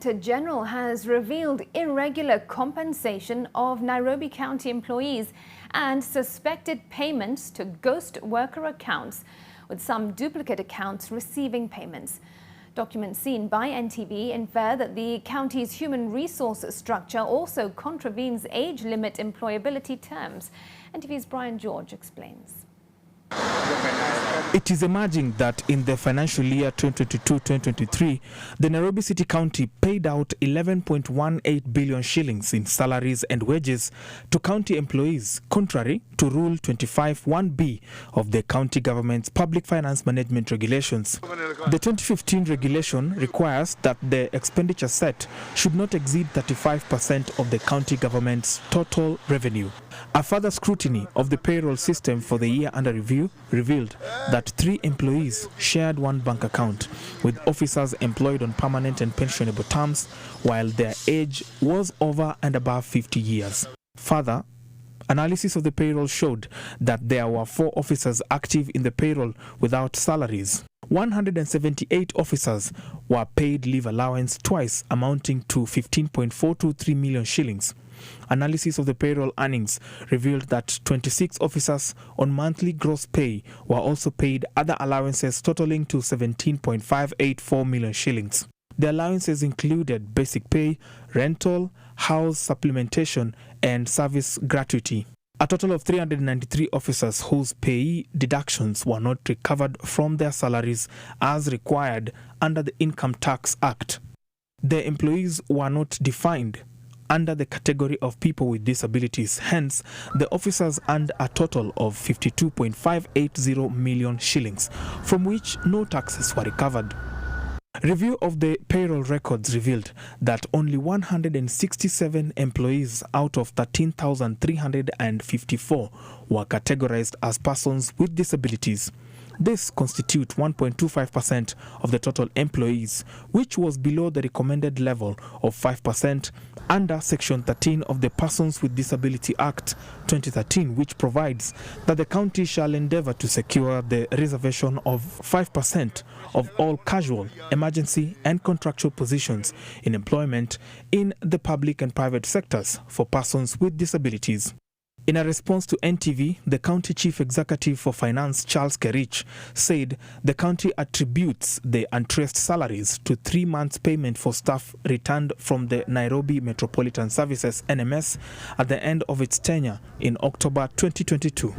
Auditor-General has revealed irregular compensation of Nairobi County employees and suspected payments to ghost worker accounts, with some duplicate accounts receiving payments. Documents seen by NTV infer that the county's human resources structure also contravenes age limit employability terms. NTV's Brian George explains. It is emerging that in the financial year 2022-2023, the Nairobi City County paid out 11.18 billion shillings in salaries and wages to county employees, contrary to Rule 25(1)(b) of the county government's public finance management regulations. The 2015 regulation requires that the expenditure set should not exceed 35% of the county government's total revenue. A further scrutiny of the payroll system for the year under review revealed that 3 employees shared one bank account, with officers employed on permanent and pensionable terms, while their age was over and above 50 years. Further, analysis of the payroll showed that there were 4 officers active in the payroll without salaries. 178 officers were paid leave allowance twice, amounting to 15.423 million shillings. Analysis of the payroll earnings revealed that 26 officers on monthly gross pay were also paid other allowances totaling to 17.584 million shillings. The allowances included basic pay, rental, house supplementation, and service gratuity. A total of 393 officers whose pay deductions were not recovered from their salaries as required under the Income Tax Act. The employees were not defined under the category of people with disabilities. Hence, the officers earned a total of 52.580 million shillings, from which no taxes were recovered. Review of the payroll records revealed that only 167 employees out of 13,354 were categorized as persons with disabilities. This constitutes 1.25% of the total employees, which was below the recommended level of 5% under Section 13 of the Persons with Disability Act 2013, which provides that the county shall endeavor to secure the reservation of 5% of all casual, emergency, and contractual positions in employment in the public and private sectors for persons with disabilities. In a response to NTV, the County Chief Executive for Finance, Charles Kerich, said the county attributes the untraced salaries to 3 months' payment for staff returned from the Nairobi Metropolitan Services (NMS) at the end of its tenure in October 2022.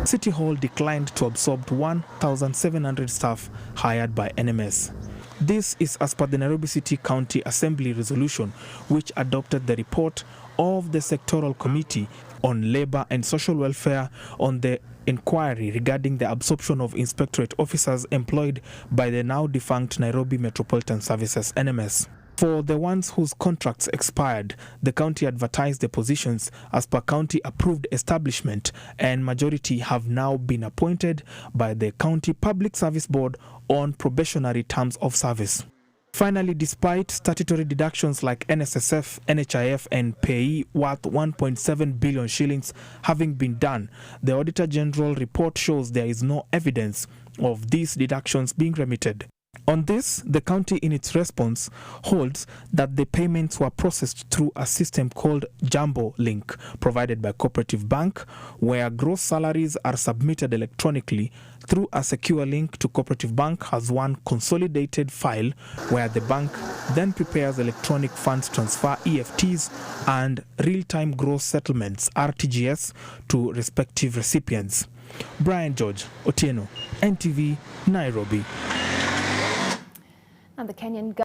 City Hall declined to absorb 1,700 staff hired by NMS. This is as per the Nairobi City County Assembly resolution, which adopted the report of the Sectoral Committee on Labour and Social Welfare on the inquiry regarding the absorption of inspectorate officers employed by the now defunct Nairobi Metropolitan Services (NMS). For the ones whose contracts expired, the county advertised the positions as per county-approved establishment, and majority have now been appointed by the County Public Service Board on probationary terms of service. Finally, despite statutory deductions like NSSF, NHIF, and payee worth 1.7 billion shillings having been done, the Auditor-General report shows there is no evidence of these deductions being remitted. On this, the county in its response holds that the payments were processed through a system called Jambo Link, provided by Cooperative Bank, where gross salaries are submitted electronically through a secure link to Cooperative Bank has one consolidated file where the bank then prepares electronic funds transfer (EFTs) and real-time gross settlements (RTGS) to respective recipients. Brian George, Otieno, NTV, Nairobi. And the Kenyan